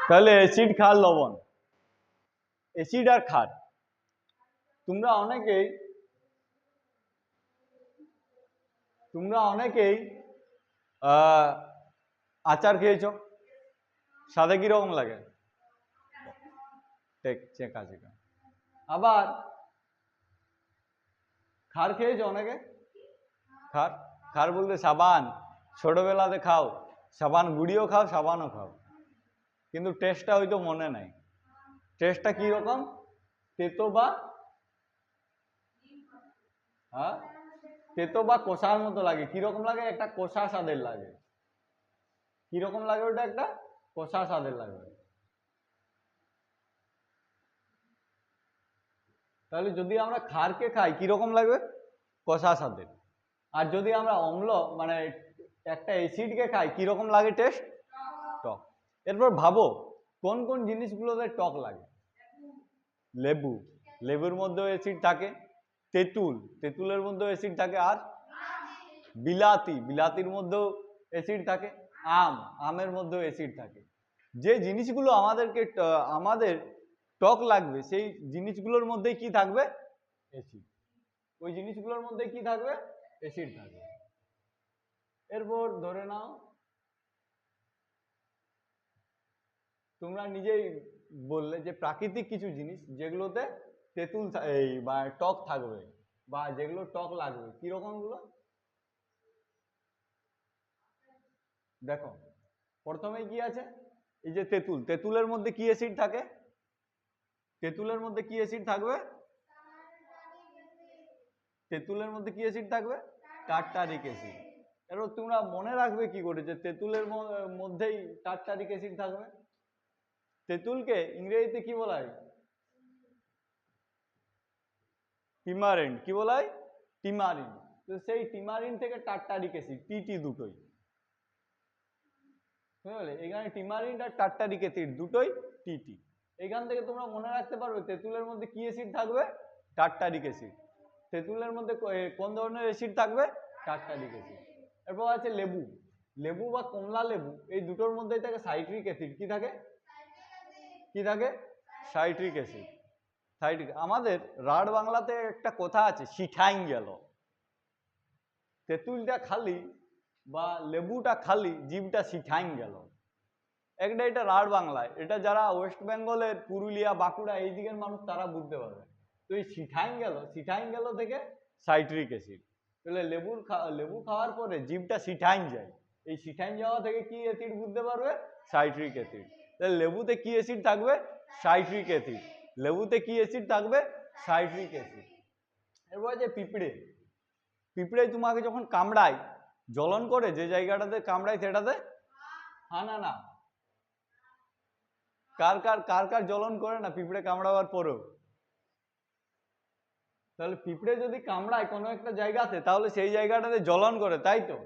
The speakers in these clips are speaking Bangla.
তাহলে অ্যাসিড, ক্ষার, লবণ। অ্যাসিড আর ক্ষার। তোমরা অনেকেই আচার খেয়েছো, সাথে কিরকম লাগে? চেকা চেকা। আবার ক্ষার খেয়েছো অনেকে? ক্ষার, ক্ষার বলতে সাবান, ছোটবেলাতে খাও, সাবান গুঁড়িও খাও, সাবানও খাও, কিন্তু টেস্টটা হয়তো মনে নাই। টেস্টটা কি রকম? তেতো বা তেতো বা কষার মতো লাগে। কিরকম লাগে? একটা কষা স্বাদের লাগে। কিরকম লাগে ওটা? একটা কষা স্বাদের লাগে। তাহলে যদি আমরা ক্ষারকে খাই কিরকম লাগবে? কষা স্বাদের। আর যদি আমরা অম্ল মানে একটা অ্যাসিডকে খাই কিরকম লাগে টেস্ট? টক। এরপর ভাবো কোন কোন জিনিসগুলোতে টক লাগে? লেবু, লেবুর মধ্যেও অ্যাসিড থাকে। তেঁতুল, তেঁতুলের মধ্যেও অ্যাসিড থাকে। আর বিলাতি, বিলাতির মধ্যেও অ্যাসিড থাকে। আম, আমের মধ্যেও অ্যাসিড থাকে। যে জিনিসগুলো আমাদের টক লাগবে সেই জিনিসগুলোর মধ্যে কি থাকবে? অ্যাসিড। ওই জিনিসগুলোর মধ্যে কি থাকবে? অ্যাসিড থাকবে। এরপর ধরে নাও তোমরা নিজেই বললে যে প্রাকৃতিক কিছু জিনিস যেগুলোতে তেঁতুল বা টক থাকবে বা যেগুলো টক লাগবে, কিরকম গুলো? দেখো প্রথমে কি আছে? এই যে তেঁতুল, তেঁতুলের মধ্যে কি অ্যাসিড থাকে? তেঁতুলের মধ্যে কি অ্যাসিড থাকবে? তেঁতুলের মধ্যে কি অ্যাসিড থাকবে? Tartaric acid. এবার তোমরা মনে রাখবে কি করে যে তেঁতুলের মধ্যেই টারটারিক অ্যাসিড থাকবে? তেঁতুলকে ইংরেজিতে কি বলা হয়? টিমারিন। কি বলা হয়? টিমারিন। তো সেই টিমারিন থেকে টারটারিক অ্যাসিড, টিটি দুটোই, বুঝলে? এখানে টিমারিন আর টারটারিক অ্যাসিড দুটোই টিটি। এখান থেকে তোমরা মনে রাখতে পারবে তেঁতুলের মধ্যে কি অ্যাসিড থাকবে? Tartaric acid. তেঁতুলের মধ্যে কোন ধরনের অ্যাসিড থাকবে? Tartaric acid. এরপর আছে লেবু, লেবু বা কমলা লেবু, এই দুটোর মধ্যেই থাকে সাইট্রিক অ্যাসিড। কি থাকে? কি থাকে? Citric acid. সাইট্রিক। আমাদের রাঢ় বাংলাতে একটা কথা আছে, শিঠাইন গেল। তেঁতুলটা খালি বা লেবুটা খালি, জিভটা শিঠাইন গেল। এটা রাঢ় বাংলায়। এটা যারা ওয়েস্ট বেঙ্গলের পুরুলিয়া, বাঁকুড়া এই দিকের মানুষ তারা বুঝতে পারবে। তো এই শিঠাইন গেল থেকে সাইট্রিক অ্যাসিড। তাহলে লেবু খাওয়ার পরে জিভটা শিঠাইন যায়। এই শিঠাইন যাওয়া থেকে কি অ্যাসিড বুঝতে পারবে? Citric acid. তাহলে লেবুতে কি অ্যাসিড থাকবে? Citric acid. লেবুতে কি অ্যাসিড থাকবে? Citric acid. এরপর যে পিঁপড়ে, পিঁপড়ে তোমাকে যখন কামড়ায়, জ্বলন করে যে জায়গাটাতে কামড়ায় সেটাতে না কার কার কার কার জ্বলন করে না পিঁপড়ে কামড়াবার পরেও? তাহলে পিঁপড়ে যদি কামড়ায় কোনো একটা জায়গাতে তাহলে সেই জায়গাটাতে জ্বলন করে, তাই তো?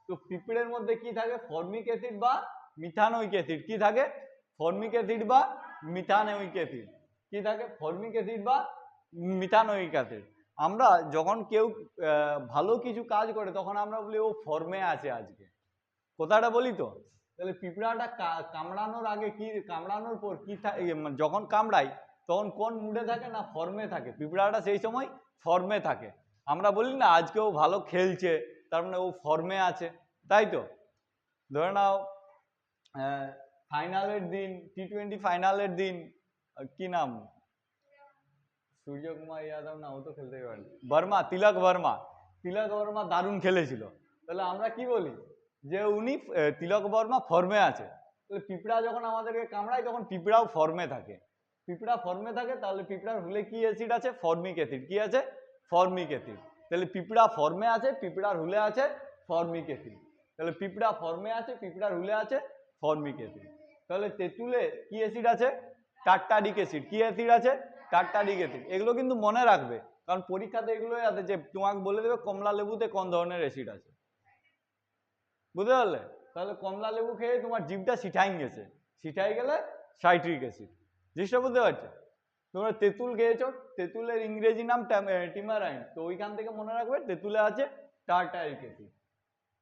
তো পিঁপড়ের মধ্যে কি থাকে? ফর্মিক অ্যাসিড বা মিথানোইক অ্যাসিড। কি থাকে? ফর্মিক অ্যাসিড বা মিথানোইক অ্যাসিড। কি থাকে? ফর্মিক অ্যাসিড বা মিথানোইক অ্যাসিড। আমরা যখন কেউ ভালো কিছু কাজ করে তখন আমরা বলি ও ফর্মে আছে আজকে, কথাটা বলি তো। তাহলে পিঁপড়াটা কামড়ানোর আগে কি, কামড়ানোর পর কি যখন কামড়ায় তখন কোন মুডে থাকে? না ফর্মে থাকে। পিঁপড়াটা সেই সময় ফর্মে থাকে। আমরা বলি না আজকে ও ভালো খেলছে, তার মানে ও ফর্মে আছে, তাই তো? ধরে নাও ফাইনালের দিন, T20 ফাইনালের দিন, কি নাম? সূর্যকুমার যাদব না, ও তো খেলতেই পারেনি। বর্মা, তিলক বর্মা। তিলক বর্মা দারুণ খেলেছিল। তাহলে আমরা কি বলি? যে উনি তিলক বর্মা ফর্মে আছে। তাহলে পিঁপড়া যখন আমাদেরকে কামড়ায় তখন পিঁপড়াও ফর্মে থাকে। পিঁপড়া ফর্মে থাকে, তাহলে পিঁপড়ার হুলে কি অ্যাসিড আছে? Formic acid. কি আছে? Formic acid. তাহলে পিঁপড়া ফর্মে আছে, পিঁপড়ার হুলে আছে ফর্মিক অ্যাসিড। তাহলে পিঁপড়া ফর্মে আছে, পিঁপড়ার হুলে আছে ফর্মিক অ্যাসিড। তাহলে তেঁতুলে কি অ্যাসিড আছে? Tartaric acid. কি অ্যাসিড আছে? Tartaric acid. এগুলো কিন্তু মনে রাখবে, কারণ পরীক্ষাতে এগুলোই আছে যে তোমাকে বলে দেবে কমলা লেবুতে কোন ধরনের অ্যাসিড আছে, বুঝতে পারলে? তাহলে কমলা লেবু খেয়ে তোমার জিভটা শিঠাইন গেছে, শিঠাই গেলে সাইট্রিক অ্যাসিড। জিনিসটা বুঝতে পারছো? তোমরা তেঁতুল খেয়েছো, তেঁতুলের ইংরেজি নাম টিমারাইন, তো ওইখান থেকে মনে রাখবে তেঁতুলে আছে টারটারিক অ্যাসিড।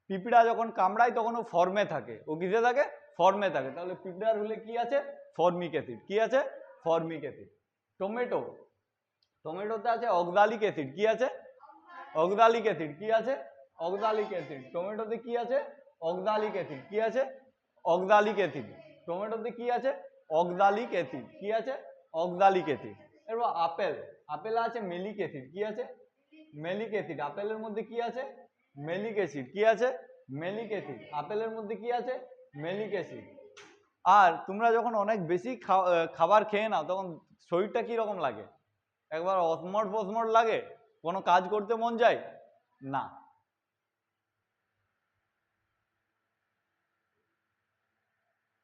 পিঁপড়া যখন কামড়ায় তখন ও ফর্মে থাকে, ও কিসে থাকে? ফর্মে থাকে। তাহলে পিঁপড়ার হুলে কি আছে? Formic acid. কি আছে? Formic acid. টমেটো, টমেটোতে আছে অক্সালিক অ্যাসিড। কি আছে? Oxalic acid. কি আছে? Oxalic acid. টমেটোতে কি আছে? Oxalic acid. কি আছে? Oxalic acid. টমেটোতে কি আছে? Oxalic acid. কি আছে? Oxalic acid. এরপর আপেল, আপেলে আছে মেলিক অ্যাসিড। কি আছে? Malic acid. আপেলের মধ্যে কি আছে? Malic acid. কি আছে? Malic acid. আপেলের মধ্যে কি আছে? Malic acid. আর তোমরা যখন অনেক বেশি খাবার খেয়ে নাও তখন শরীরটা কি রকম লাগে? একবার অসমট ফসমট লাগে, কোনো কাজ করতে মন যায় না।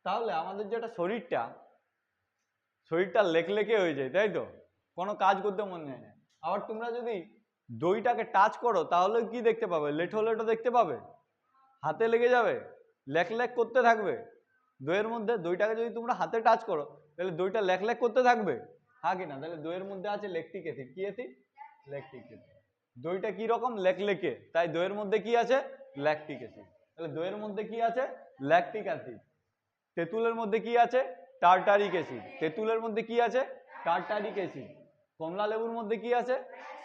তাহলে আমাদের যেটা শরীরটা লেকলেকে হয়ে যায়, তাই তো? কোনো কাজ করতে মন যায় না। আবার তোমরা যদি দইটাকে টাচ করো তাহলে কি দেখতে পাবে? লেঠো লেঠো দেখতে পাবে, হাতে লেগে যাবে, লেক লেক করতে থাকবে। দইয়ের মধ্যে দইটাকে যদি তোমরা হাতে টাচ করো তাহলে দইটা লেক লেক করতে থাকবে, হ্যাঁ কি না? তাহলে দইয়ের মধ্যে আছে ল্যাকটিক অ্যাসিড। কি অ্যাসিড? Lactic acid. দইটা কি রকম? লেকলেকে, তাই দইয়ের মধ্যে কি আছে? Lactic acid. তাহলে দইয়ের মধ্যে কি আছে? Lactic acid. তেঁতুলের মধ্যে কি আছে? Tartaric acid. তেঁতুলের মধ্যে কি আছে? Tartaric acid. কমলা লেবুর মধ্যে কি আছে?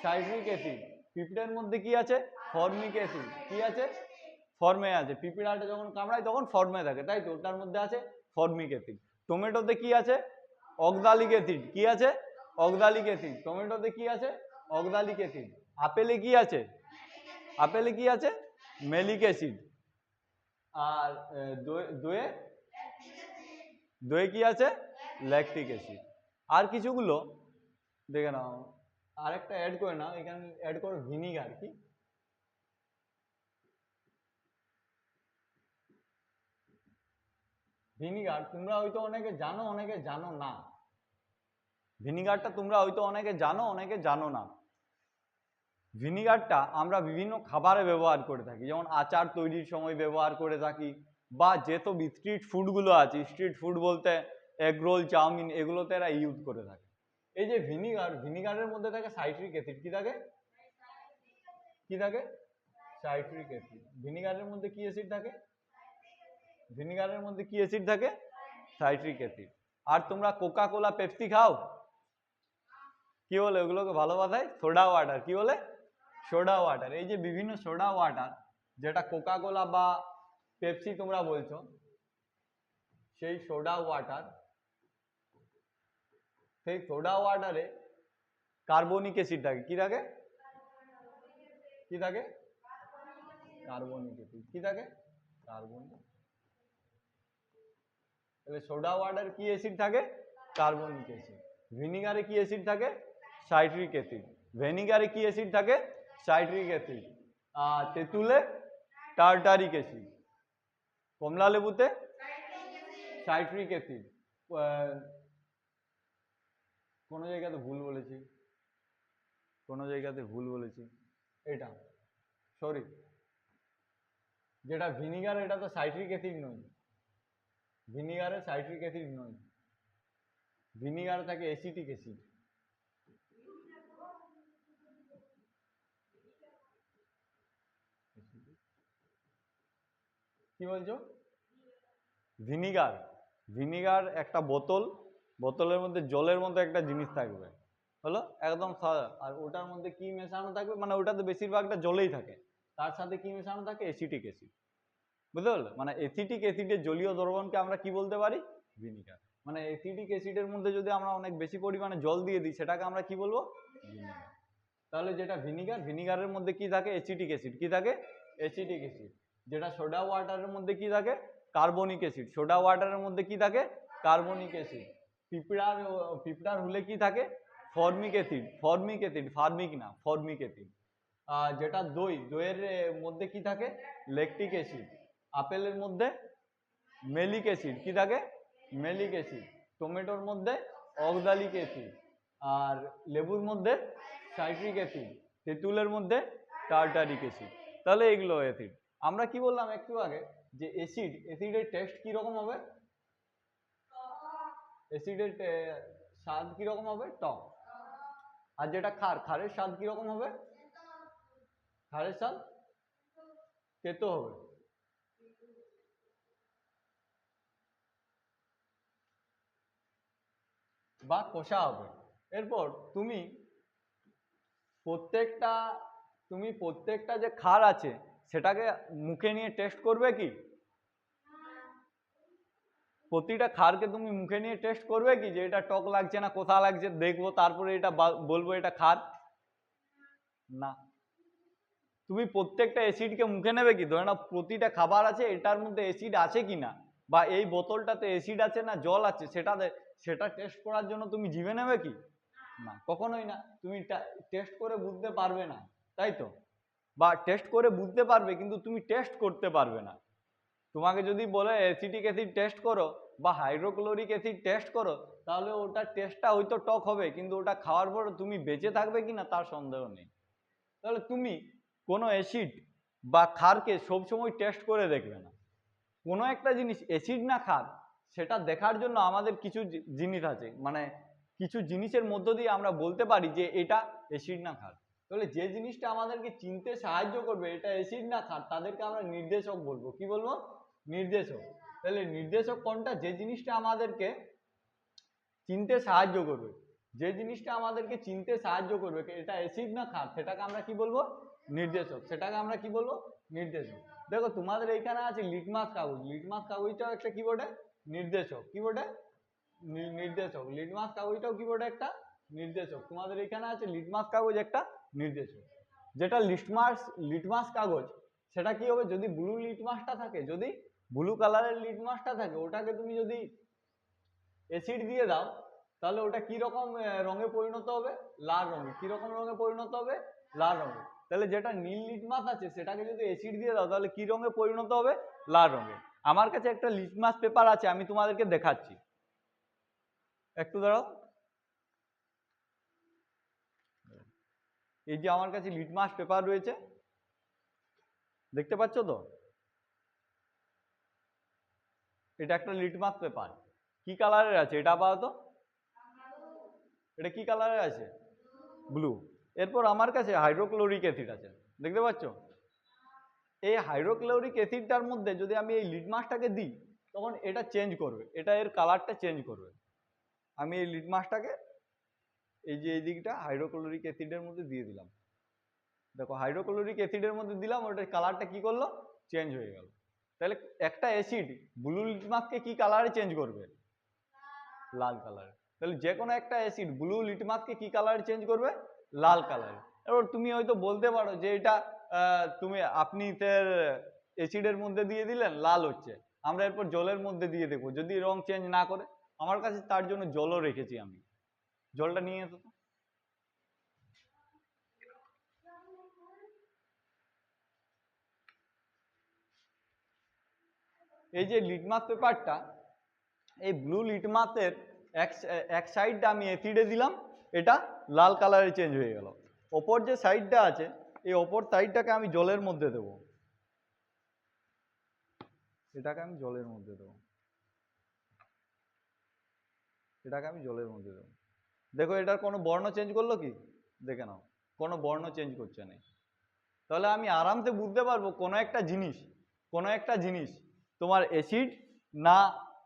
Citric acid. পিঁপড়ের মধ্যে কি আছে? Formic acid. কি আছে? ফর্মে আছে। পিঁপড়াটা যখন কামড়ায় তখন ফর্মে থাকে, তাই তো? ওটার মধ্যে আছে ফর্মিক অ্যাসিড। টমেটোতে কি আছে? Oxalic acid. কি আছে? Oxalic acid. টমেটোতে কি আছে? Oxalic acid. আপেলে কি আছে? আপেলে কি আছে? Malic acid. আর দইয়ে দইয়ে কি আছে? Lactic acid. আর কিছুগুলো দেখে নাও, আরেকটা অ্যাড করে নাও, এখানে অ্যাড করো ভিনিগার। কি? ভিনিগার তোমরা হয়তো অনেকে জানো, অনেকে জানো না। ভিনিগারটা তোমরা হয়তো অনেকে জানো, অনেকে জানো না। ভিনিগারটা আমরা বিভিন্ন খাবারে ব্যবহার করে থাকি, যেমন আচার তৈরির সময় ব্যবহার করে থাকি, বা যেসব স্ট্রিট ফুডগুলো আছে, স্ট্রিট ফুড বলতে এগ রোল, চাউমিন, এগুলোতে এরা ইউজ করে থাকে। এই যে ভিনিগার, ভিনিগারের মধ্যে থাকে সাইট্রিক অ্যাসিড। কি থাকে? কি থাকে? Citric acid. ভিনিগারের মধ্যে কি অ্যাসিড থাকে? ভিনিগারের মধ্যে কি অ্যাসিড থাকে? Citric acid. আর তোমরা কোকা কোলা, পেপসি খাও? কি বলে ওগুলোকে ভালো কথায়? Soda water. কি বলে? Soda water. এই যে বিভিন্ন সোডা ওয়াটার, যেটা কোকা কোলা বা পেপসি তোমরা বলছো, সেই সোডা ওয়াটার, সেই সোডা ওয়াটারে কার্বনিক অ্যাসিড থাকে। কি থাকে? কি থাকে? Carbonic acid. কি থাকে? কার্বনিক। তাহলে সোডা ওয়াটার কি অ্যাসিড থাকে? Carbonic acid. ভিনিগারে কি অ্যাসিড থাকে? Citric acid. ভিনিগারে কি অ্যাসিড থাকে? Citric acid. আর তেঁতুলে টার্টারিক অ্যাসিড। কমলা লেবুতে সাইট্রিক অ্যাসিড। কোনো জায়গাতে ভুল বলেছি, কোনো জায়গাতে ভুল বলেছি। এটা সরি, যেটা ভিনিগার এটা তো সাইট্রিক অ্যাসিড নয়, ভিনিগারে সাইট্রিক অ্যাসিড নয়, ভিনিগারে থাকে অ্যাসিটিক অ্যাসিড। কি বলছো? ভিনিগার, ভিনিগার একটা বোতল, বোতলের মধ্যে জলের মতো একটা জিনিস থাকবে, হলো একদম সাদা, আর ওটার মধ্যে কি মেশানো থাকবে, মানে ওটাতে বেশিরভাগটা জলেই থাকে, তার সাথে কি মেশানো থাকে? Acetic acid. বুঝতে পারলে? মানে অ্যাসিটিক অ্যাসিডের জলীয় দ্রবণকে আমরা কি বলতে পারি? ভিনিগার। মানে অ্যাসিটিক অ্যাসিডের মধ্যে যদি আমরা অনেক বেশি পরিমাণে জল দিয়ে দিই সেটাকে আমরা কি বলবো? ভিনিগার। তাহলে যেটা ভিনিগার, ভিনিগারের মধ্যে কি থাকে? Acetic acid. কি থাকে? Acetic acid. যেটা সোডা ওয়াটারের মধ্যে কি থাকে? Carbonic acid. সোডা ওয়াটারের মধ্যে কি থাকে? Carbonic acid. পিঁপড়ার হুলে কি থাকে? Formic acid. Formic acid, formic না, ফর্মিক অ্যাসিড। যেটা দই, দইয়ের মধ্যে কি থাকে? Lactic acid. আপেলের মধ্যে মেলিক অ্যাসিড। কি থাকে? Malic acid. টমেটোর মধ্যে অক্সালিক অ্যাসিড। আর লেবুর মধ্যে সাইট্রিক অ্যাসিড। তেঁতুলের মধ্যে টার্টারিক অ্যাসিড। তাহলে এগুলো অ্যাসিড। আমরা কি বললাম একটু আগে, যে অ্যাসিডের টেস্ট কি রকম হবে? অ্যাসিডের স্বাদ কি রকম হবে? টক। আর যেটা খারের স্বাদ কি রকম হবে? খারের স্বাদ তেতো হবে। বা কষা হবে। এরপর তুমি প্রত্যেকটা যে ক্ষার আছে সেটাকে মুখে নিয়ে টেস্ট করবে কি? প্রতিটা ক্ষারকে তুমি মুখে নিয়ে টেস্ট করবে কি যে এটা টক লাগছে না কোথা লাগছে দেখবো তারপরে এটা বলবো এটা ক্ষার? না। তুমি প্রত্যেকটা অ্যাসিডকে মুখে নেবে কি? ধরে নাও প্রতিটা খাবার আছে এটার মধ্যে অ্যাসিড আছে কিনা বা এই বোতলটাতে অ্যাসিড আছে না জল আছে সেটা টেস্ট করার জন্য তুমি জিভে নেবে কি? না, কখনোই না। তুমি টেস্ট করে বুঝতে পারবে না, তাই তো? বা টেস্ট করে বুঝতে পারবে কিন্তু তুমি টেস্ট করতে পারবে না। তোমাকে যদি বলে অ্যাসিটিক অ্যাসিড টেস্ট করো বা হাইড্রোক্লোরিক অ্যাসিড টেস্ট করো তাহলে ওটার টেস্টটা হয়তো টক হবে কিন্তু ওটা খাওয়ার পর তুমি বেঁচে থাকবে কিনা তার সন্দেহ নেই। তাহলে তুমি কোনো অ্যাসিড বা ক্ষারকে সবসময় টেস্ট করে দেখবে না। কোনো একটা জিনিস অ্যাসিড না ক্ষার সেটা দেখার জন্য আমাদের কিছু জিনিস আছে, মানে কিছু জিনিসের মধ্য দিয়ে আমরা বলতে পারি যে এটা অ্যাসিড না ক্ষার। তাহলে যে জিনিসটা আমাদেরকে চিনতে সাহায্য করবে এটা অ্যাসিড না ক্ষার তাদেরকে আমরা নির্দেশক বলবো। কি বলবো? নির্দেশক। তাহলে নির্দেশক কোনটা? যে জিনিসটা আমাদেরকে চিনতে সাহায্য করবে, যে জিনিসটা আমাদেরকে চিনতে সাহায্য করবে এটা অ্যাসিড না ক্ষার সেটাকে আমরা কি বলবো? নির্দেশক। সেটাকে আমরা কি বলবো? নির্দেশক। দেখো তোমাদের এইখানে আছে লিটমাস কাগজ, লিটমাস কাগজটাও একটা কি বটে? নির্দেশক। কি বটে? নির্দেশক। লিটমাস কাগজটাও কি বটে? একটা নির্দেশক। তোমাদের এখানে আছে লিটমাস কাগজ একটা নির্দেশক। যেটা লিটমাস কাগজ সেটা কি হবে? যদি ব্লু লিটমাসটা থাকে, যদি ব্লু কালারের লিটমাসটা থাকে ওটাকে তুমি যদি অ্যাসিড দিয়ে দাও তাহলে ওটা কি রকম রঙে পরিণত হবে? লাল রঙে। কি রকম রঙে পরিণত হবে? লাল রঙে। তাহলে যেটা নীল লিটমাস আছে সেটাকে যদি অ্যাসিড দিয়ে দাও তাহলে কি রঙে পরিণত হবে? লাল রঙে। আমার কাছে একটা লিটমাস পেপার আছে, আমি তোমাদেরকে দেখাচ্ছি, একটু দাঁড়াও। এই যে আমার কাছে লিটমাস পেপার রয়েছে, দেখতে পাচ্ছ তো? এটা একটা লিটমাস পেপার। কি কালারের আছে এটা আপাতত? এটা কি কালারের আছে? ব্লু। এরপর আমার কাছে হাইড্রোক্লোরিক অ্যাসিড আছে, দেখতে পাচ্ছ? এই হাইড্রোক্লোরিক অ্যাসিডটার মধ্যে যদি আমি এই লিটমাসটাকে দিই তখন এটা চেঞ্জ করবে, এটা এর কালারটা চেঞ্জ করবে। আমি এই লিটমাসটাকে এই যে এই দিকটা হাইড্রোক্লোরিক অ্যাসিডের মধ্যে দিয়ে দিলাম, দেখো হাইড্রোক্লোরিক অ্যাসিডের মধ্যে দিলাম, ওটার কালারটা কি করলো? চেঞ্জ হয়ে গেল। তাহলে একটা অ্যাসিড ব্লু লিটমাসকে কি কালারে চেঞ্জ করবে? লাল কালারে। তাহলে যে কোনো একটা অ্যাসিড ব্লু লিটমাসকে কি কালারে চেঞ্জ করবে? লাল কালারে। এবার তুমি হয়তো বলতে পারো যে এটা আপনি অ্যাসিডের মধ্যে দিয়ে দিলেন লাল হচ্ছে, আমরা এরপর জলের মধ্যে দিয়ে দেখবো যদি রং চেঞ্জ না করে। আমার কাছে তার জন্য জলও রেখেছি, আমি জলটা নিয়ে এসো তো। এই যে লিটমাস পেপারটা, এই ব্লু লিটমাসের এক সাইডটা আমি অ্যাসিডে দিলাম, এটা লাল কালারে চেঞ্জ হয়ে গেল। ওপর যে সাইডটা আছে এই ওপর সাইডটাকে আমি জলের মধ্যে দেব, এটাকে আমি জলের মধ্যে দেব, এটাকে আমি জলের মধ্যে দেব। দেখো এটার কোনো বর্ণ চেঞ্জ করলো কি? দেখে নাও, কোনো বর্ণ চেঞ্জ করছে না। তাহলে আমি আরামসে বুঝতে পারবো কোনো একটা জিনিস তোমার অ্যাসিড না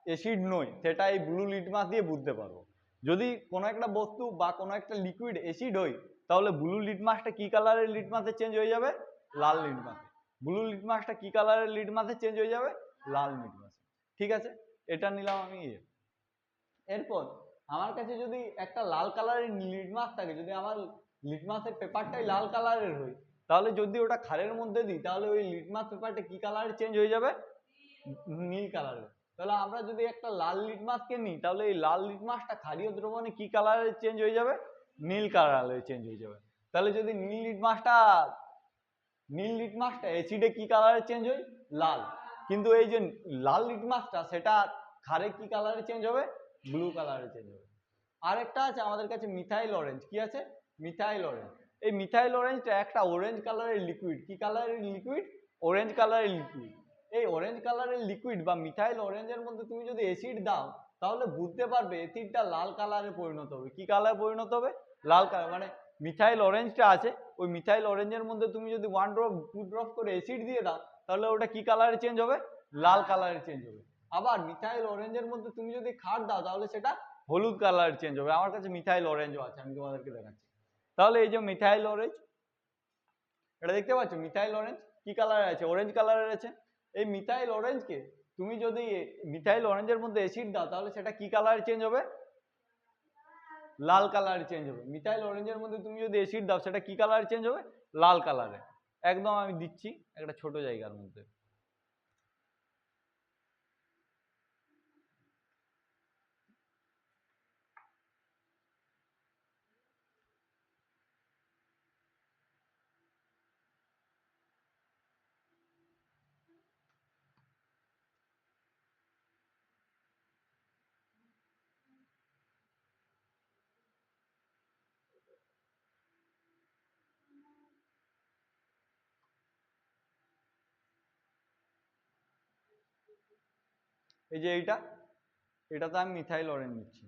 অ্যাসিড নয় সেটা এই ব্লু লিটমাস দিয়ে বুঝতে পারবো। যদি কোনো একটা বস্তু বা কোনো একটা লিকুইড অ্যাসিড হয় তাহলে ব্লু লিটমাসটা কি কালারের লিটমাসে চেঞ্জ হয়ে যাবে? লাল লিটমাসে। ব্লু লিটমাসটা কি কালারের লিটমাসে চেঞ্জ হয়ে যাবে? লাল লিটমাসে। ঠিক আছে, এটা নিলাম আমি। এরপর আমার কাছে যদি একটা লাল কালারের লিটমাস থাকে, যদি আমার লিটমাসের পেপারটাই লাল কালারের হয় তাহলে যদি ওটা ক্ষারের মধ্যে দিই তাহলে ওই লিটমাস পেপারটা কি কালারে চেঞ্জ হয়ে যাবে? নীল কালারের। তাহলে আমরা যদি একটা লাল লিটমাসকে নিই তাহলে এই লাল লিটমাসটা ক্ষারীয় দ্রবণে কি কালারে চেঞ্জ হয়ে যাবে? নীল কালারে চেঞ্জ হয়ে যাবে। তাহলে যদি নীল লিটমাসটা অ্যাসিডে কি কালারে চেঞ্জ হয়? লাল। কিন্তু এই যে লাল লিটমাসটা সেটা ক্ষারে কি কালারে চেঞ্জ হবে? ব্লু কালারে চেঞ্জ হবে। আরেকটা আছে আমাদের কাছে মিথাইল অরেঞ্জ। কি আছে? Methyl orange. এই মিথাইল অরেঞ্জটা একটা অরেঞ্জ কালারের লিকুইড। কি কালারের লিকুইড? অরেঞ্জ কালারের লিকুইড। এই অরেঞ্জ কালারের লিকুইড বা মিথাইল অরেঞ্জের মধ্যে তুমি যদি অ্যাসিড দাও তাহলে বুঝতে পারবে অ্যাসিডটা লাল কালারে পরিণত হবে। কি কালারে পরিণত হবে? লাল কালার। মানে মিথাইল অরেঞ্জটা আছে, ওই মিথাইল অরেঞ্জের মধ্যে তুমি যদি 1 ড্রপ 2 ড্রপ করে অ্যাসিড দিয়ে দাও তাহলে ওটা কি কালারে চেঞ্জ হবে? লাল কালারে চেঞ্জ হবে। আবার মিথাইল অরেঞ্জের মধ্যে তুমি যদি ক্ষার দাও তাহলে সেটা হলুদ কালার চেঞ্জ হবে। আমার কাছে মিথাইল অরেঞ্জও আছে, আমি তোমাদেরকে দেখাচ্ছি। তাহলে এই যে মিথাইল অরেঞ্জ, এটা দেখতে পাচ্ছ মিথাইল অরেঞ্জ কি কালারের আছে? অরেঞ্জ কালারের আছে। এই মিথাইল অরেঞ্জকে তুমি যদি মিথাইল অরেঞ্জের মধ্যে অ্যাসিড দাও তাহলে সেটা কি কালার চেঞ্জ হবে? লাল কালার চেঞ্জ হবে। মিথাইল অরেঞ্জের মধ্যে তুমি যদি অ্যাসিড দাও সেটা কি কালার চেঞ্জ হবে? লাল কালারে। একদম আমি দিচ্ছি একটা ছোট জায়গার মধ্যে। এই যে এটাতে আমি মিথাইল অরেঞ্জ নিচ্ছি।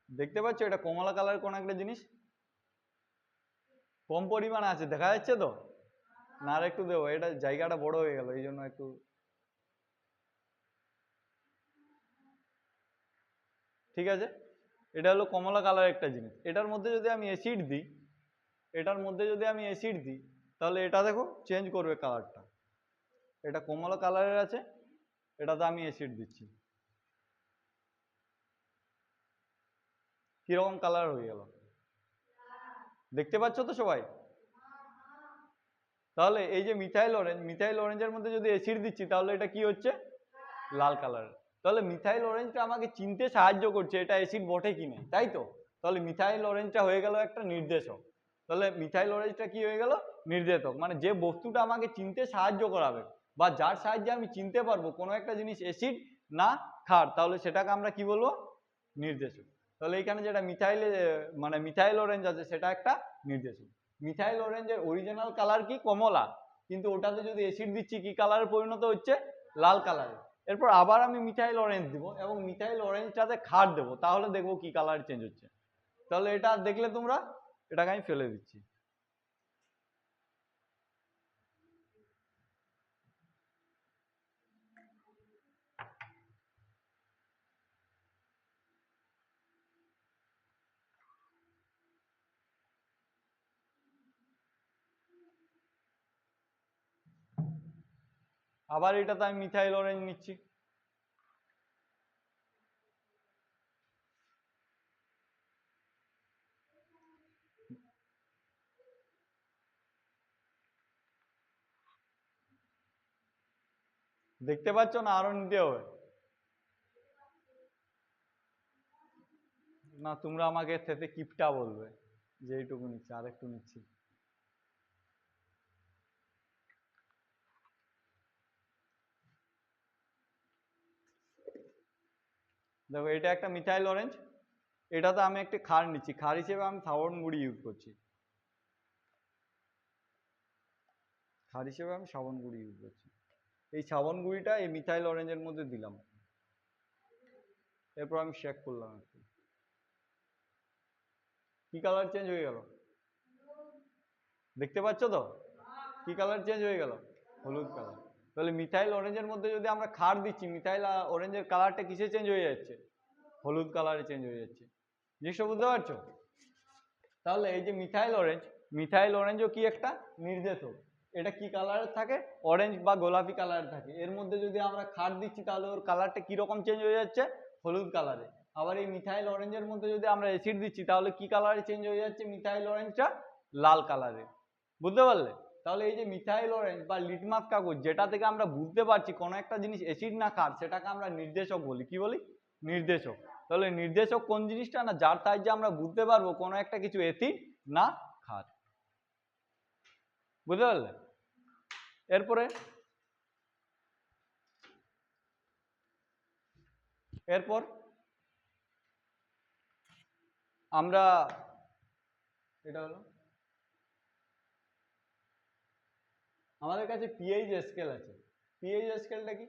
দেখতে পাচ্ছ এটা কমলা কালার কোন একটা জিনিস? কম পরিমাণে আছে, দেখা যাচ্ছে তো? না আর একটু দেবো, এটা জায়গাটা বড় হয়ে গেল এই জন্য একটু। ঠিক আছে, এটা হলো কমলা কালার একটা জিনিস। এটার মধ্যে যদি আমি অ্যাসিড দিই, তাহলে এটা দেখো চেঞ্জ করবে কালারটা। এটা কমলা কালারের আছে, এটাতে আমি অ্যাসিড দিচ্ছি, কিরকম কালার হয়ে গেল দেখতে পাচ্ছ তো সবাই? তাহলে এই যে মিথাইল অরেঞ্জের মধ্যে যদি অ্যাসিড দিচ্ছি তাহলে এটা কি হচ্ছে? লাল কালার। তাহলে মিথাইল অরেঞ্জটা আমাকে চিনতে সাহায্য করছে এটা অ্যাসিড বটে কি নেই, তাই তো? তাহলে মিথাইল অরেঞ্জটা হয়ে গেল একটা নির্দেশক। তাহলে মিথাইল অরেঞ্জটা কি হয়ে গেল? নির্দেশক। মানে যে বস্তুটা আমাকে চিনতে সাহায্য করাবে বা যার সাহায্যে আমি চিনতে পারবো কোনো একটা জিনিস অ্যাসিড না ক্ষার, তাহলে সেটাকে আমরা কি বলবো? নির্দেশক। তাহলে এখানে যেটা মিথাইল অরেঞ্জ আছে সেটা একটা নির্দেশক। মিথাইল অরেঞ্জের অরিজিনাল কালার কি? কমলা, কিন্তু ওটাতে যদি অ্যাসিড দিচ্ছি কি কালারে পরিণত হচ্ছে? লাল কালারে। এরপর আবার আমি মিথাইল অরেঞ্জ দিব এবং মিথাইল অরেঞ্জটাতে ক্ষার দেবো, তাহলে দেখবো কি কালার চেঞ্জ হচ্ছে। তাহলে এটা দেখলে তোমরা, এটাকে আমি ফেলে দিচ্ছি। আবার এটাতে আমি মিথাইল অরেঞ্জ নিচ্ছি। দেখতে পাচ্ছ না? আরো নিতে হবে না? তোমরা আমাকে সাথে কিপটা বলবে যে এইটুকু নিচ্ছি, আর একটু নিচ্ছি। দেখো এটা একটা মিথাইল অরেঞ্জ, এটাতে আমি একটা ক্ষার নিচ্ছি, ক্ষার হিসেবে আমি সাবান গুঁড়ি ইউজ করছি। এই সাবান গুঁড়িটা এই মিথাইল অরেঞ্জের মধ্যে দিলাম, এরপর আমি শেক করলাম একটু। কি কালার চেঞ্জ হয়ে গেল দেখতে পাচ্ছ তো? কি কালার চেঞ্জ হয়ে গেল? হলুদ কালার। তাহলে মিথাইল অরেঞ্জের মধ্যে যদি আমরা ক্ষার দিচ্ছি, মিথাইল অরেঞ্জের কালারটা কিসে চেঞ্জ হয়ে যাচ্ছে? হলুদ কালারে চেঞ্জ হয়ে যাচ্ছে। জিনিসটা বুঝতে পারছো? তাহলে এই যে মিথাইল অরেঞ্জও কি একটা নির্দেশক। এটা কি কালারের থাকে? অরেঞ্জ বা গোলাপি কালারের থাকে। এর মধ্যে যদি আমরা ক্ষার দিচ্ছি তাহলে ওর কালারটা কিরকম চেঞ্জ হয়ে যাচ্ছে? হলুদ কালারে। আবার এই মিথাইল অরেঞ্জের মধ্যে যদি আমরা অ্যাসিড দিচ্ছি তাহলে কি কালারে চেঞ্জ হয়ে যাচ্ছে মিথাইল অরেঞ্জটা? লাল কালারে। বুঝতে পারলে? তাহলে এই যে মিথাইল অরেঞ্জ বা লিটমাস কাগজ, যেটা থেকে আমরা বুঝতে পারছি কোনো একটা জিনিস অ্যাসিড না ক্ষার, সেটাকে আমরা নির্দেশক বলি। কি বলি? নির্দেশক। তাহলে নির্দেশক কোন জিনিসটা? না যার সাহায্যে আমরা বুঝতে পারবো কোনো একটা কিছু অ্যাসিড না ক্ষার। বুঝতে পারলে? এরপরে এরপর আমরা, এটা হলো আমাদের কাছে পিএইচ স্কেল আছে। পিএইচ স্কেলটা কি?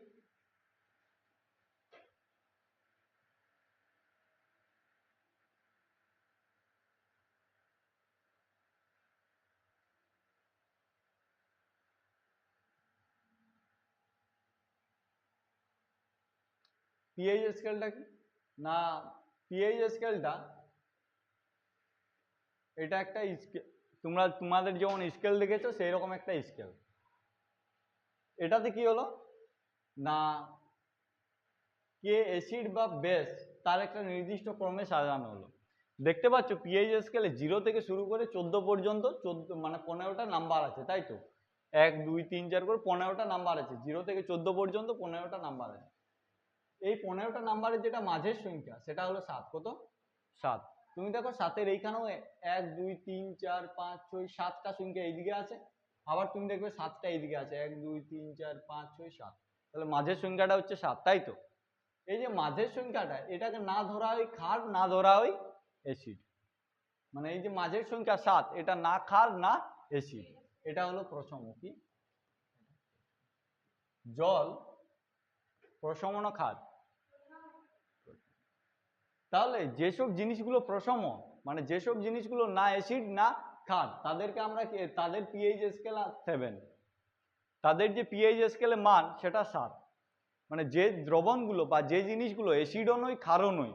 পিএইচ স্কেলটা কি না, পিএইচ স্কেলটা এটা একটা স্কেল, তোমাদের যেমন স্কেল দেখেছো সেই রকম একটা স্কেল। এটাতে কি হলো না, কে অ্যাসিড বা বেস তার একটা নির্দিষ্ট ক্রমে সাজানো হলো। দেখতে পাচ্ছ পিএইচ স্কেলে 0 থেকে শুরু করে 14 পর্যন্ত 14 মানে 15টা নাম্বার আছে, তাই তো 1 2 3 4 করে 15টা নাম্বার আছে, 0 থেকে 14 পর্যন্ত 15টা নাম্বার আছে। এই 15টা নাম্বারের যেটা মাঝের সংখ্যা সেটা হলো 7। কত? 7। তুমি দেখো 7-এর এইখানেও 1 2 3 4 5 6 7টা সংখ্যা এইদিকে আছে, আবার তুমি দেখবে 7টা এইদিকে আছে 1 2 3 4 5 6 7। তাহলে মাঝের সংখ্যাটা হচ্ছে 7, তাই তো। এই যে মাঝের সংখ্যাটা এটাকে না ধরা হয় ক্ষার না ধরা হয় অ্যাসিড, মানে এই যে মাঝের সংখ্যা 7 এটা না ক্ষার না অ্যাসিড, এটা হলো প্রশম। কি জল প্রশম না ক্ষার? তাহলে যেসব জিনিসগুলো প্রশম মানে যেসব জিনিসগুলো না অ্যাসিড না ক্ষার তাদেরকে আমরা তাদের পিএইচ স্কেল 7, তাদের যে পিএইচ স্কেলে মান সেটা 7। মানে যে দ্রবণগুলো বা যে জিনিসগুলো অ্যাসিডও নয় ক্ষারও নয়,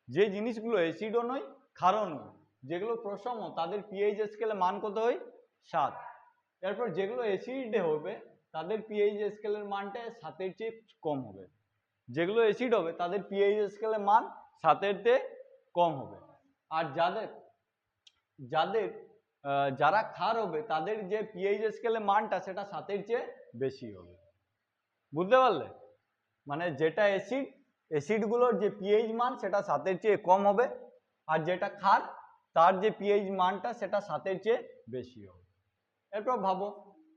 যে জিনিসগুলো অ্যাসিডও নয় ক্ষারও নয়, যেগুলো প্রশম তাদের পিএইচ স্কেলে মান কত হয়? 7। এরপর যেগুলো অ্যাসিড হবে তাদের পিএইচ স্কেলের মানটা 7-এর চেয়ে কম হবে, যেগুলো অ্যাসিড হবে তাদের পিএইচ স্কেলের মান 7-এর চেয়ে কম হবে। আর যাদের যাদের যারা ক্ষার হবে তাদের যে পিএইচ স্কেলের মানটা সেটা 7-এর চেয়ে বেশি হবে। বুঝতে পারলে? মানে যেটা অ্যাসিড, অ্যাসিডগুলোর যে পিএইচ মান সেটা 7-এর চেয়ে কম হবে, আর যেটা ক্ষার তার যে পিএইচ মানটা সেটা 7-এর চেয়ে বেশি হবে। এরপর ভাবো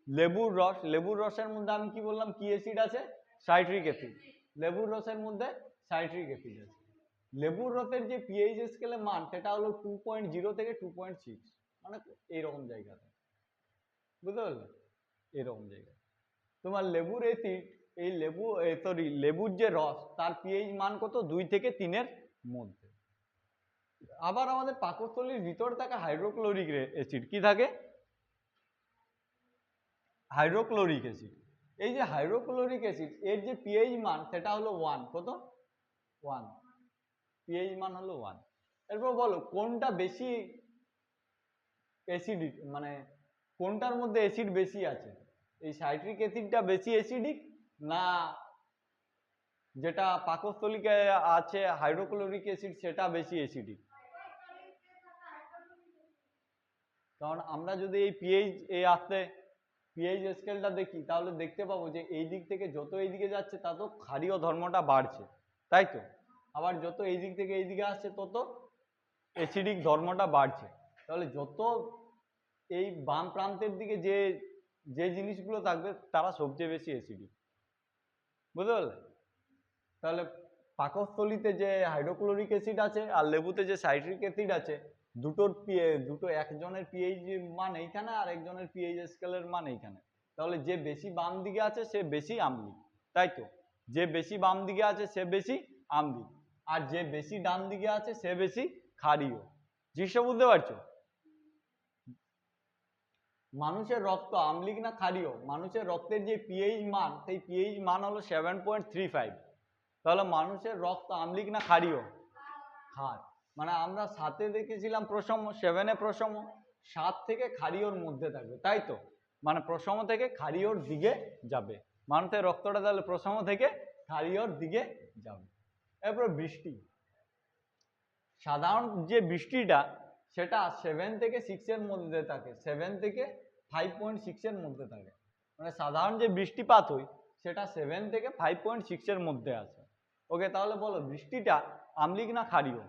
লেবুর রস, লেবুর রসের মধ্যে আমি কি বললাম কি অ্যাসিড আছে? Citric acid. লেবুর রসের মধ্যে সাইট্রিক অ্যাসিড আছে। লেবুর রসের যে পিএইচ স্কেলের মান সেটা হলো 2.0 থেকে 2.6, মানে এইরকম জায়গাতে। বুঝতে পারলে? এরকম জায়গায় তোমার লেবুর অ্যাসিড, এই লেবুর যে রস তার পিএইচ মান কত? 2 থেকে 3-এর মধ্যে। আবার আমাদের পাকস্থলীর ভিতরে থাকা হাইড্রোক্লোরিক অ্যাসিড কি থাকে? Hydrochloric acid. এই যে হাইড্রোক্লোরিক অ্যাসিড এর যে পিএইচ মান সেটা হলো 1। কত? 1। পিএইচ মান হলো 1। এরপর বলো কোনটা বেশি অ্যাসিডিক, মানে কোনটার মধ্যে অ্যাসিড বেশি আছে? এই সাইট্রিক অ্যাসিডটা বেশি অ্যাসিডিক না যেটা পাকস্থলীতে আছে হাইড্রোক্লোরিক অ্যাসিড সেটা বেশি অ্যাসিডিক? কারণ আমরা যদি এই পিএইচ স্কেলটা দেখি তাহলে দেখতে পাবো যে এই দিক থেকে যত এইদিকে যাচ্ছে তত ক্ষারীয় ধর্মটা বাড়ছে, তাই তো। আবার যত এই দিক থেকে এইদিকে আসছে তত অ্যাসিডিক ধর্মটা বাড়ছে। তাহলে যত এই বাম প্রান্তের দিকে যে যে জিনিসগুলো থাকবে তারা সবচেয়ে বেশি অ্যাসিডিক। বুঝতে পারলে? তাহলে পাকস্থলীতে যে হাইড্রোক্লোরিক অ্যাসিড আছে আর লেবুতে যে সাইট্রিক অ্যাসিড আছে দুটো একজনের পিএইচ মান এইখানে আর একজনের পিএইচ স্কেলের মান এইখানে। তাহলে যে বেশি বাম দিকে আছে সে বেশি আম্লিক, তাই তো। যে বেশি বাম দিকে আছে সে বেশি আম্লিক, আর যে বেশি ডান দিকে আছে সে বেশি ক্ষারীয়। জিনিসটা বুঝতে পারছো? মানুষের রক্ত আম্লিক না ক্ষারীয়? মানুষের রক্তের যে পিএইচ মান সেই পিএইচ মান হলো 7.35। তাহলে মানুষের রক্ত আম্লিক না ক্ষারীয়? ক্ষার। মানে আমরা 7-এ দেখেছিলাম প্রশম, 7-এ প্রশম, 7 থেকে ক্ষারীয়র মধ্যে থাকবে, তাই তো। মানে প্রশম থেকে ক্ষারীয়র দিকে যাবে, মানুষের রক্তটা তাহলে প্রশম থেকে ক্ষারীয়র দিকে যাবে। এরপর বৃষ্টি, সাধারণ যে বৃষ্টিটা সেটা 7 থেকে 6-এর মধ্যে থাকে, 7 থেকে 5.6-এর মধ্যে থাকে। মানে সাধারণ যে বৃষ্টিপাত হয় সেটা 7 থেকে 5.6-এর মধ্যে আছে। ওকে, তাহলে বলো বৃষ্টিটা আম্লিক না ক্ষারীয়?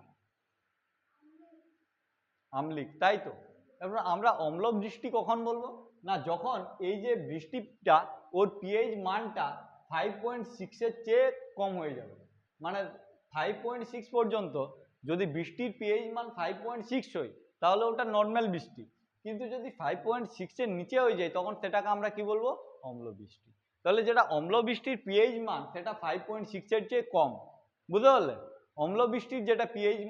আম্লিক, তাই তো। এরপর আমরা অম্ল বৃষ্টি কখন বলবো না, যখন এই যে বৃষ্টিটা ওর পিএইচ মানটা 5.6-এর চেয়ে কম হয়ে যাবে। মানে 5.6 পর্যন্ত যদি বৃষ্টির পিএইচ মান 5.6 হয় তাহলে ওটা নর্মাল বৃষ্টি, কিন্তু যদি 5.6-এর নিচে হয়ে যায় তখন সেটাকে আমরা কি বলবো? অম্ল বৃষ্টি। তাহলে যেটা অম্ল বৃষ্টির পিএইচ মান সেটা 5.6-এর চেয়ে কম। বুঝতে পারলে? অম্ল বৃষ্টির যেটা পিএইচ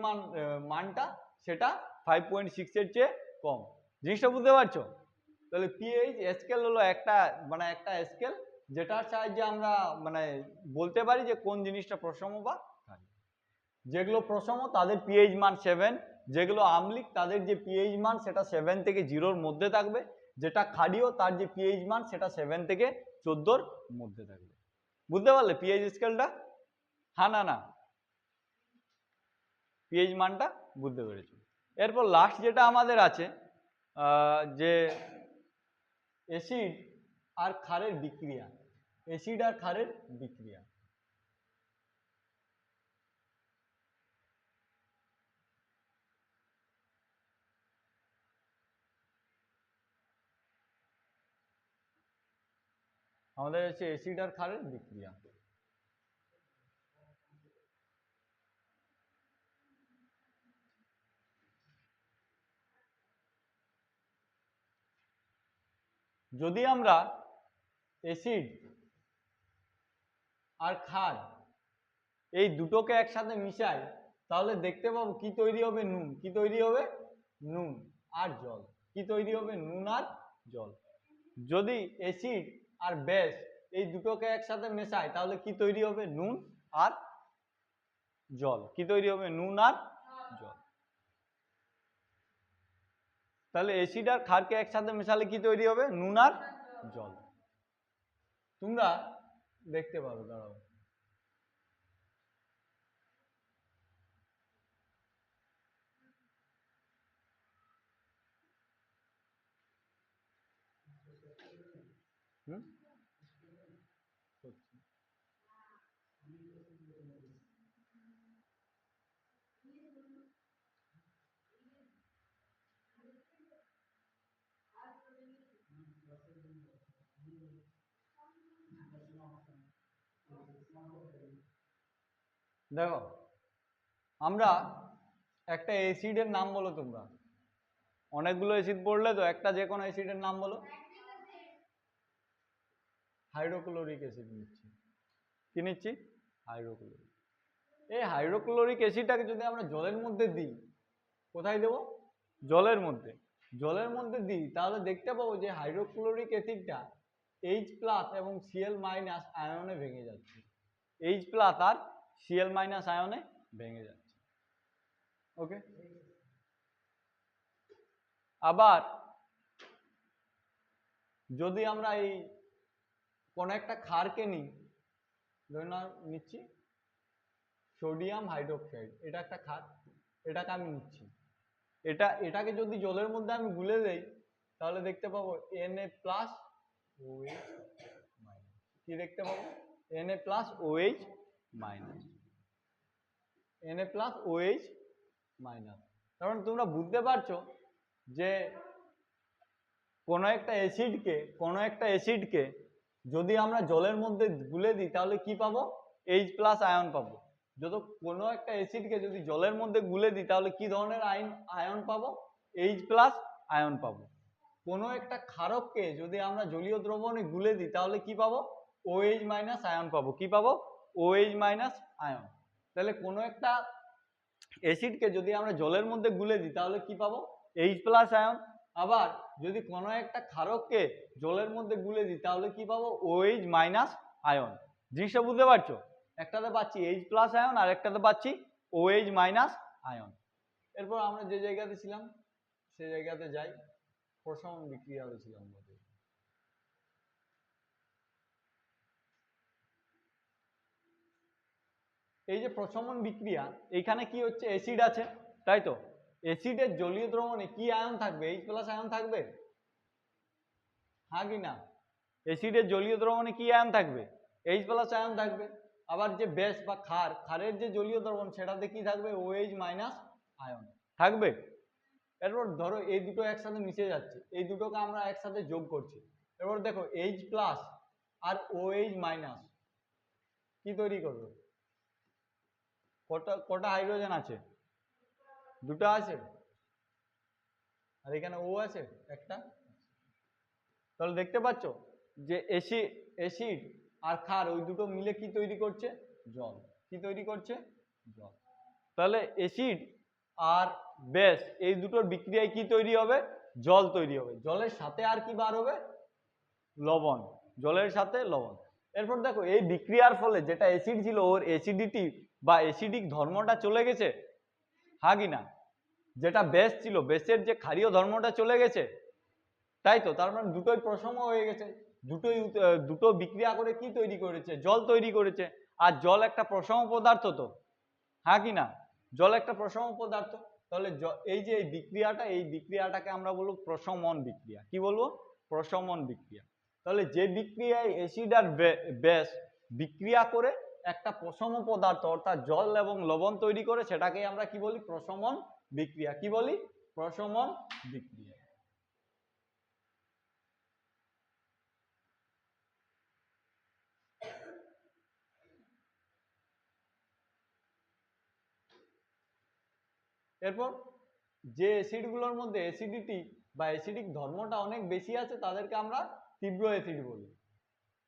মানটা সেটা 5.6-এর চেয়ে কম। জিনিসটা বুঝতে পারছো? তাহলে পিএইচ স্কেল হলো একটা, মানে একটা স্কেল যেটার সাহায্যে আমরা মানে বলতে পারি যে কোন জিনিসটা প্রশম বা ক্ষারীয়। যেগুলো প্রশম তাদের পিএইচ মান 7, যেগুলো আম্লিক তাদের যে পিএইচ মান সেটা 7 থেকে 0-র মধ্যে থাকবে, যেটা ক্ষারীয় তার যে পিএইচ মান সেটা 7 থেকে 14-র মধ্যে থাকবে। বুঝতে পারলে পিএইচ স্কেলটা? হ্যাঁ না না, পিএইচ মানটা বুঝতে পেরেছো। এরপর লাস্ট যেটা আমাদের আছে যে অ্যাসিড আর ক্ষারের বিক্রিয়া, অ্যাসিড আর ক্ষারের বিক্রিয়া। আমাদের হচ্ছে অ্যাসিড আর ক্ষারের বিক্রিয়া। যদি আমরা অ্যাসিড আর ক্ষার এই দুটোকে একসাথে মিশাই তাহলে দেখতে পাবো কি তৈরি হবে? নুন। কি তৈরি হবে? নুন আর জল। কি তৈরি হবে? নুন আর জল। যদি অ্যাসিড আর বেস এই দুটোকে একসাথে মেশাই তাহলে কি তৈরি হবে? নুন আর জল। কি তৈরি হবে? নুন আর জল। তাহলে অ্যাসিড আর ক্ষারকে একসাথে মেশালে কি তৈরি হবে? নুন আর জল। তোমরা দেখতে পারো, দাঁড়াও। হুম, দেখো আমরা একটা অ্যাসিডের নাম বলো। তোমরা অনেকগুলো অ্যাসিড পড়লে তো, একটা যে কোনো অ্যাসিডের নাম বলো। হাইড্রোক্লোরিক অ্যাসিড নিচ্ছি। কি নিচ্ছি? হাইড্রোক্লোরিক। এই হাইড্রোক্লোরিক অ্যাসিডটাকে যদি আমরা জলের মধ্যে দিই, কোথায় দেবো? জলের মধ্যে। জলের মধ্যে দিই তাহলে দেখতে পাবো যে হাইড্রোক্লোরিক অ্যাসিডটা H+ এবং Cl- আয়নে ভেঙে যাচ্ছে। H+ আর Cl- আয়নে ভেঙে যাচ্ছে। ওকে, আবার যদি আমরা এই কোন একটা ক্ষারকে নিই, ধরে নাও নিচ্ছি সোডিয়াম হাইড্রোক্সাইড, এটা একটা ক্ষার, এটাকে আমি নিচ্ছি। এটাকে যদি জলের মধ্যে আমি গুলে দেই তাহলে দেখতে পাবো Na+OH-। কি দেখতে পাবো? Na+OH-। Na+OH-। কারণ তোমরা বুঝতে পারছো যে কোনো একটা অ্যাসিডকে যদি আমরা জলের মধ্যে গুলে দিই তাহলে কি পাবো? H+ আয়ন পাবো। যদি কোনো একটা অ্যাসিডকে যদি জলের মধ্যে গুলে দিই তাহলে কি ধরনের আয়ন পাবো? H+ আয়ন পাবো। কোনো একটা ক্ষারককে যদি আমরা জলীয় দ্রবণে গুলে দিই তাহলে কি পাবো? OH- আয়ন পাবো। কি পাবো? OH- ion. তাহলে কোনো একটা অ্যাসিডকে যদি আমরা জলের মধ্যে গুলে দিই তাহলে কি পাবো? H+ ion. আবার যদি কোনো একটা ক্ষারককে জলের মধ্যে গুলে দিই তাহলে কি পাবো? OH- ion. জিনিসটা বুঝতে পারছো? একটাতে পাচ্ছি H+ আয়ন আর একটাতে পাচ্ছি OH- আয়ন। এরপর আমরা যে জায়গাতে ছিলাম সেই জায়গাতে যাই, প্রশমন বিক্রিয়াতে ছিলাম। এই যে প্রশমন বিক্রিয়া, এইখানে কি হচ্ছে? অ্যাসিড আছে, তাই তো? অ্যাসিডের জলীয় দ্রবণে কি আয়ন থাকবে? H+ আয়ন থাকবে, হ্যাঁ কি না? অ্যাসিডের জলীয় দ্রবণে কি আয়ন থাকবে? H+ আয়ন থাকবে। আবার যে বেস বা ক্ষারের যে জলীয় দ্রবণ সেটাতে কি থাকবে? OH- আয়ন থাকবে। এরপর ধরো এই দুটো একসাথে মিশে যাচ্ছে, এই দুটোকে আমরা একসাথে যোগ করছি। এরপর দেখো H+ আর OH- কি তৈরি করবে? কটা হাইড্রোজেন আছে? দুটো আছে, আর এখানে ও আছে একটা। তাহলে দেখতে পাচ্ছ যে অ্যাসিড আর ক্ষার ওই দুটো মিলে কি তৈরি করছে? জল। কি তৈরি করছে? জল। তাহলে অ্যাসিড আর বেস এই দুটোর বিক্রিয়ায় কি তৈরি হবে? জল তৈরি হবে। জলের সাথে আর কি বার হবে? লবণ। জলের সাথে লবণ। এরপর দেখো এই বিক্রিয়ার ফলে যেটা অ্যাসিড ছিল ওর অ্যাসিডিটি বা অ্যাসিডিক ধর্মটা চলে গেছে, হ্যাঁ কি না? যেটা বেস ছিল বেসের যে ক্ষারীয় ধর্মটা চলে গেছে, তাই তো। তার মানে দুটোই প্রসম হয়ে গেছে, দুটো বিক্রিয়া করে কি তৈরি করেছে? জল তৈরি করেছে। আর জল একটা প্রসম পদার্থ তো, হ্যাঁ কি না? জল একটা প্রসম পদার্থ। তাহলে এই যে এই বিক্রিয়াটাকে আমরা বলবো প্রশমন বিক্রিয়া। কি বলবো? প্রশমন বিক্রিয়া। তাহলে যে বিক্রিয়ায় অ্যাসিড আর বেস বিক্রিয়া করে একটা প্রশম পদার্থ অর্থাৎ জল এবং লবণ তৈরি করে, সেটাকে আমরা কি বলি? প্রশমন বিক্রিয়া। কি বলি? প্রশমন বিক্রিয়া। এরপর যে অ্যাসিডগুলোর মধ্যে অ্যাসিডিটি বা অ্যাসিডিক ধর্মটা অনেক বেশি আছে তাদেরকে আমরা তীব্র অ্যাসিড বলি।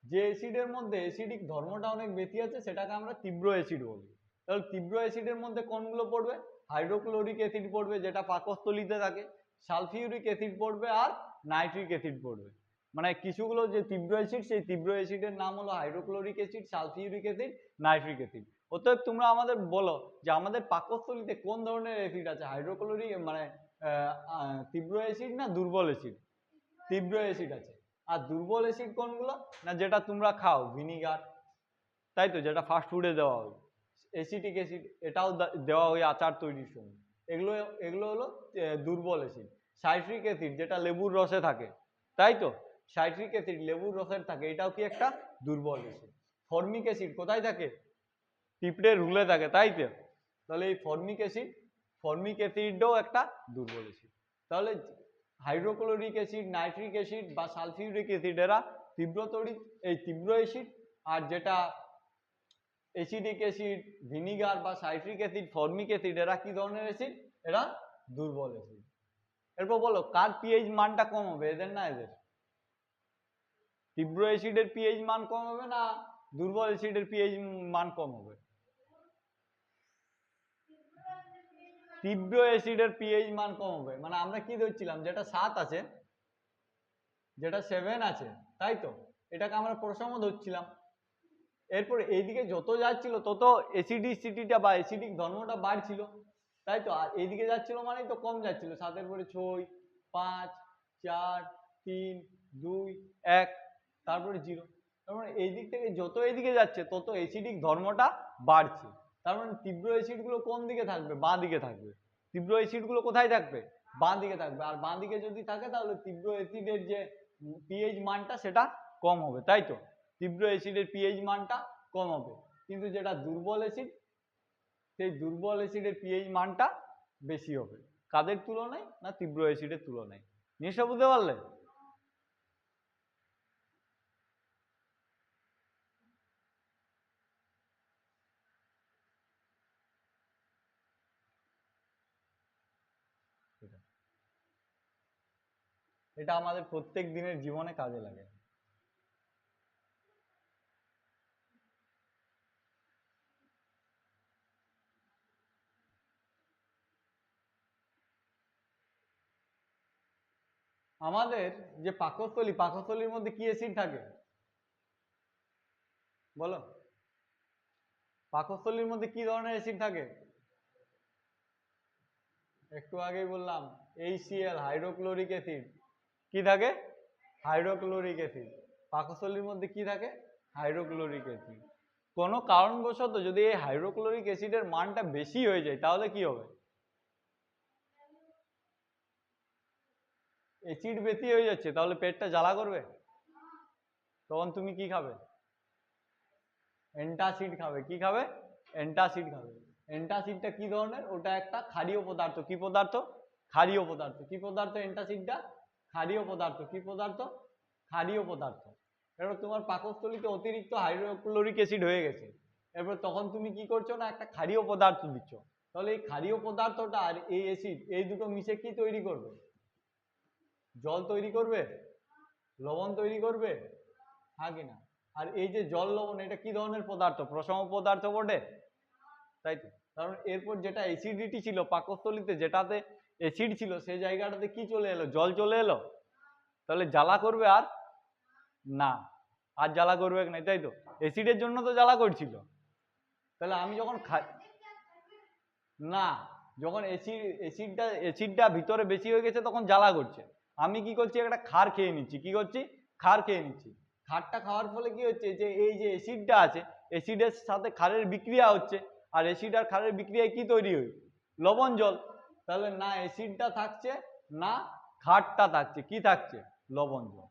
যে অ্যাসিডের মধ্যে অ্যাসিডিক ধর্মটা অনেক বেশি আছে সেটাকে আমরা তীব্র অ্যাসিড বলি। তাহলে তীব্র অ্যাসিডের মধ্যে কোনগুলো পড়বে? হাইড্রোক্লোরিক অ্যাসিড পড়বে যেটা পাকস্থলীতে থাকে, সালফিউরিক অ্যাসিড পড়বে, আর নাইট্রিক অ্যাসিড পড়বে। মানে কিছুগুলো যে তীব্র অ্যাসিড, সেই তীব্র অ্যাসিডের নাম হলো hydrochloric acid, sulphuric acid, nitric acid. অতএব তোমরা আমাদের বলো যে আমাদের পাকস্থলীতে কোন ধরনের অ্যাসিড আছে? হাইড্রোক্লোরিক মানে তীব্র অ্যাসিড না দুর্বল অ্যাসিড? তীব্র অ্যাসিড আছে। আর দুর্বল অ্যাসিড কোনগুলো? না যেটা তোমরা খাও, ভিনিগার, তাই তো, যেটা ফাস্ট ফুডে দেওয়া হয়। অ্যাসিটিক অ্যাসিড এটাও দেওয়া হয় আচার তৈরির সময়। এগুলো এগুলো হলো দুর্বল অ্যাসিড। সাইট্রিক অ্যাসিড যেটা লেবুর রসে থাকে, তাই তো, সাইট্রিক অ্যাসিড লেবুর রসের থাকে, এটাও কি একটা দুর্বল অ্যাসিড। ফর্মিক অ্যাসিড কোথায় থাকে? পিঁপড়ের রুলে থাকে, তাই তো। তাহলে এই ফর্মিক অ্যাসিডও একটা দুর্বল অ্যাসিড। তাহলে হাইড্রোক্লোরিক অ্যাসিড, নাইট্রিক অ্যাসিড বা সালফিউরিক অ্যাসিড এরা তীব্র অ্যাসিড। আর যেটা অ্যাসিডিক অ্যাসিড, ভিনিগার বা সাইট্রিক অ্যাসিড, ফর্মিক অ্যাসিড এরা কি ধরনের অ্যাসিড? এরা দুর্বল অ্যাসিড। এরপর বলো কার পিএইচ মানটা কম হবে, এদের না এদের? তীব্র অ্যাসিডের পিএইচ মান কম হবে না দুর্বল অ্যাসিডের পিএইচ মান কম হবে? তীব্র অ্যাসিডের পিএইচ মান কম হবে। মানে আমরা কি ধরছিলাম, যেটা 7 আছে, যেটা 7 আছে, তাই তো, এটাকে আমরা প্রশম ধরছিলাম। এরপর এইদিকে যত যাচ্ছিল তত অ্যাসিডিসিটিটা বা অ্যাসিডিক ধর্মটা বাড়ছিল, তাই তো। আর এইদিকে যাচ্ছিল মানেই তো কম যাচ্ছিল। 7-এর পরে 6, 5, 4, 3, 2, 1, তারপরে 0। তার মানে এই দিক থেকে যত এইদিকে যাচ্ছে তত অ্যাসিডিক ধর্মটা বাড়ছে। তার মানে তীব্র অ্যাসিডগুলো কোন দিকে থাকবে? বাঁ দিকে থাকবে। তীব্র অ্যাসিডগুলো কোথায় থাকবে? বাঁ দিকে থাকবে। আর বাঁ দিকে যদি থাকে তাহলে তীব্র অ্যাসিডের যে পিএইচ মানটা সেটা কম হবে, তাই তো। তীব্র অ্যাসিডের পিএইচ মানটা কম হবে। কিন্তু যেটা দুর্বল অ্যাসিড, সেই দুর্বল অ্যাসিডের পিএইচ মানটা বেশি হবে। কাদের তুলনায়? না তীব্র অ্যাসিডের তুলনায়। নিশ্চয় বুঝতে পারলে? এটা আমাদের প্রত্যেক দিনের জীবনে কাজে লাগে। আমাদের যে পাকস্থলীর মধ্যে কি অ্যাসিড থাকে বলো? পাকস্থলীর মধ্যে কি ধরনের অ্যাসিড থাকে? একটু আগেই বললাম HCl, হাইড্রোক্লোরিক অ্যাসিড। কি থাকে? Hydrochloric acid. পাকস্থলীর মধ্যে কি থাকে? Hydrochloric acid. কোনো কারণবশত যদি এই হাইড্রোক্লোরিক অ্যাসিডের মানটা বেশি হয়ে যায় তাহলে কি হবে? অ্যাসিড বেশি হয়ে যাচ্ছে, তাহলে পেটটা জ্বালা করবে, তখন তুমি কি খাবে? অ্যান্টাসিড খাবে। কি খাবে? অ্যান্টাসিড খাবে। অ্যান্টাসিডটা কি ধরনের? ওটা একটা ক্ষারীয় পদার্থ। কি পদার্থ? ক্ষারীয় পদার্থ। কি পদার্থ অ্যান্টাসিডটা? ক্ষারীয় পদার্থ। কি পদার্থ? ক্ষারীয় পদার্থ। এবার তোমার পাকস্থলীতে অতিরিক্ত হাইড্রোক্লোরিক অ্যাসিড হয়ে গেছে, এরপর তখন তুমি কি করছো? না একটা ক্ষারীয় পদার্থ দিচ্ছ। তাহলে এই ক্ষারীয় পদার্থটা আর এই অ্যাসিড, এই দুটো মিশে কি তৈরি করবে? জল তৈরি করবে, লবণ তৈরি করবে, হ্যাঁ কিনা? আর এই যে জল লবণ, এটা কি ধরনের পদার্থ? প্রশম পদার্থ বটে, তাই তো। কারণ এরপর যেটা অ্যাসিডিটি ছিল পাকস্থলীতে, যেটাতে অ্যাসিড ছিল, সেই জায়গাটাতে কি চলে এলো? জল চলে এলো। তাহলে জ্বালা করবে আর না, আর জ্বালা করবে না, তাই তো? অ্যাসিডের জন্য তো জ্বালা করছিল। তাহলে আমি যখন না, যখন অ্যাসিডটা ভিতরে বেশি হয়ে গেছে তখন জ্বালা করছে। আমি কি করছি, একটা ক্ষার খেয়ে নিচ্ছি। কি করছি? ক্ষার খেয়ে নিচ্ছি। ক্ষারটা খাওয়ার ফলে কি হচ্ছে, যে এই যে অ্যাসিডটা আছে, অ্যাসিডের সাথে ক্ষারের বিক্রিয়া হচ্ছে, আর অ্যাসিড আর ক্ষারের বিক্রিয়ায় কি তৈরি হয়? লবণ জল। তাহলে না অ্যাসিডটা থাকছে না ক্ষারটা থাকছে, কি থাকছে? লবণ জল।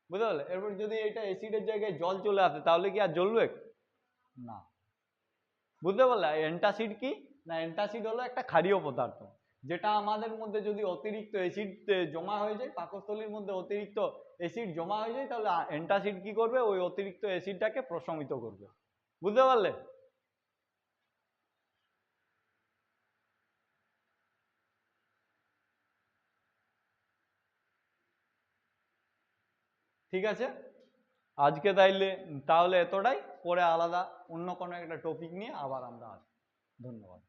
বুঝতে পারলে? এরপর যদি এটা অ্যাসিডের জায়গায় জল চলে আসে তাহলে কি আর জ্বলবে? না। বুঝতে পারলে? অ্যান্টাসিড কি না, অ্যান্টাসিড হলো একটা ক্ষারীয় পদার্থ, যেটা আমাদের মধ্যে যদি অতিরিক্ত অ্যাসিড জমা হয়ে যায়, পাকস্থলীর মধ্যে অতিরিক্ত অ্যাসিড জমা হয়ে যায়, তাহলে অ্যান্টাসিড কি করবে? ওই অতিরিক্ত অ্যাসিডটাকে প্রশমিত করবে। বুঝতে পারলে? ঠিক আছে, আজকে তাহলে এতটাই। পরে আলাদা অন্য কোনো একটা টপিক নিয়ে আবার আমরা আসবো। ধন্যবাদ।